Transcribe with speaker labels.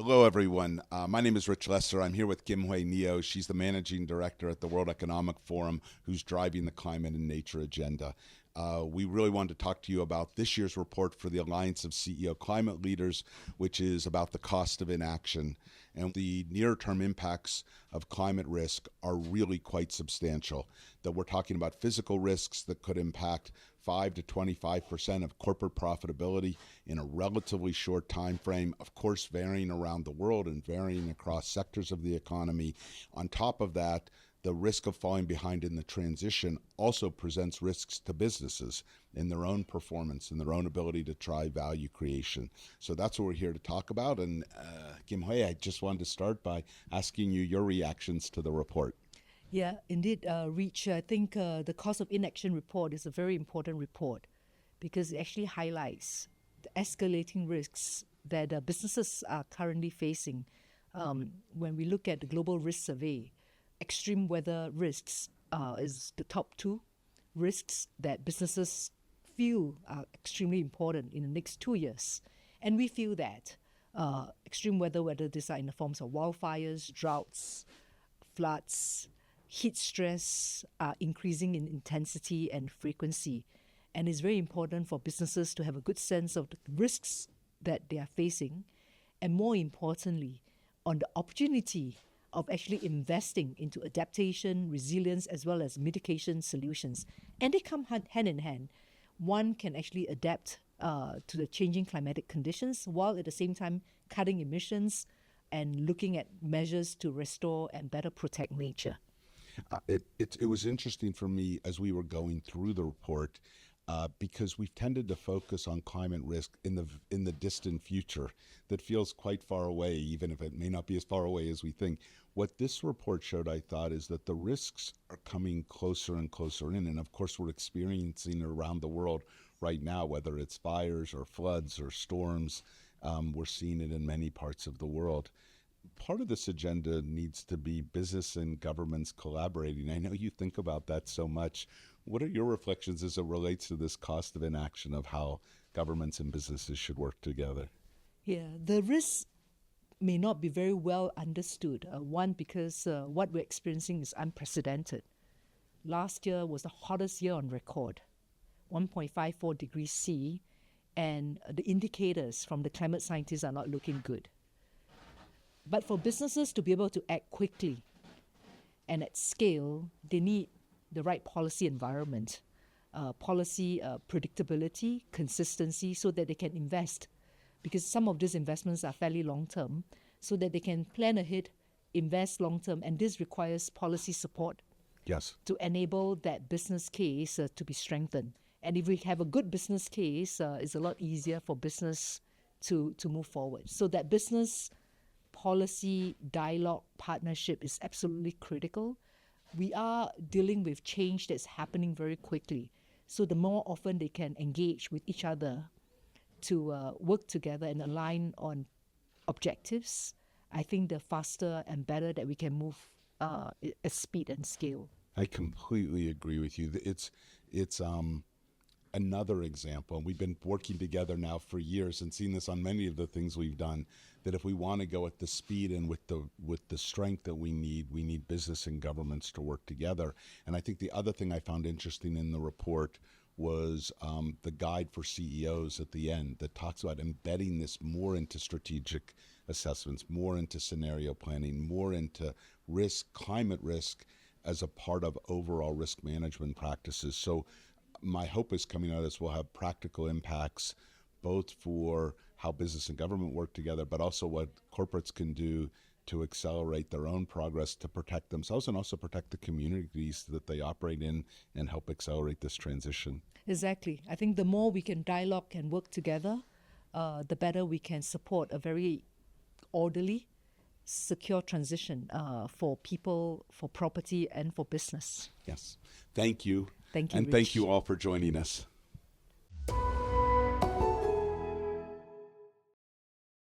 Speaker 1: Hello, everyone. My name is Rich Lesser. I'm here with Huay Neo. She's the managing director at the World Economic Forum, who's driving the climate and nature agenda. We really wanted to talk to you about this year's report for the Alliance of CEO Climate Leaders, which is about the cost of inaction. And the near-term impacts of climate risk are really quite substantial. That we're talking about physical risks that could impact 5 to 25% of corporate profitability in a relatively short time frame, of course varying around the world and varying across sectors of the economy. On top of that, the risk of falling behind in the transition also presents risks to businesses in their own performance and their own ability to drive value creation. So that's what we're here to talk about. And Huay, I just wanted to start by asking you your reactions to the report.
Speaker 2: Yeah, indeed, Reach. I think the cost of inaction report is a very important report because it actually highlights the escalating risks that businesses are currently facing. When we look at the global risk survey, extreme weather risks is the top two risks that businesses feel are extremely important in the next 2 years. And we feel that extreme weather, whether these are in the forms of wildfires, droughts, floods, heat stress are increasing in intensity and frequency. And it's very important for businesses to have a good sense of the risks that they are facing, and more importantly, on the opportunity of actually investing into adaptation, resilience, as well as mitigation solutions. And they come hand in hand. One can actually adapt to the changing climatic conditions while at the same time cutting emissions and looking at measures to restore and better protect nature.
Speaker 1: It was interesting for me as we were going through the report because we've tended to focus on climate risk in the distant future that feels quite far away, even if it may not be as far away as we think. What this report showed, I thought, is that the risks are coming closer and closer in. And of course, we're experiencing it around the world right now, whether it's fires or floods or storms. We're seeing it in many parts of the world. Part of this agenda needs to be business and governments collaborating. I know you think about that so much. What are your reflections as it relates to this cost of inaction of how governments and businesses should work together?
Speaker 2: Yeah, the risks may not be very well understood. One, because what we're experiencing is unprecedented. Last year was the hottest year on record, 1.54 degrees C, and the indicators from the climate scientists are not looking good. But for businesses to be able to act quickly and at scale, they need the right policy environment, policy predictability, consistency, so that they can invest. Because some of these investments are fairly long-term, so that they can plan ahead, invest long-term, and this requires policy support.
Speaker 1: Yes.
Speaker 2: To enable that business case to be strengthened. And if we have a good business case, it's a lot easier for business to move forward. So that business policy, dialogue, partnership is absolutely critical. We are dealing with change that's happening very quickly. So the more often they can engage with each other to work together and align on objectives, I think the faster and better that we can move at speed and scale.
Speaker 1: I completely agree with you. It's another example. We've been working together now for years and seen this on many of the things we've done, that if we want to go at the speed and with the strength that we need business and governments to work together. And I think the other thing I found interesting in the report was the guide for CEOs at the end that talks about embedding this more into strategic assessments, more into scenario planning, more into climate risk as a part of overall risk management practices. So my hope is coming out of this will have practical impacts both for how business and government work together, but also what corporates can do to accelerate their own progress to protect themselves and also protect the communities that they operate in and help accelerate this transition.
Speaker 2: Exactly. I think the more we can dialogue and work together, the better we can support a very orderly, secure transition for people, for property, and for business.
Speaker 1: Yes. Thank you.
Speaker 2: Thank you,
Speaker 1: And
Speaker 2: Rich.
Speaker 1: thank you all for joining us.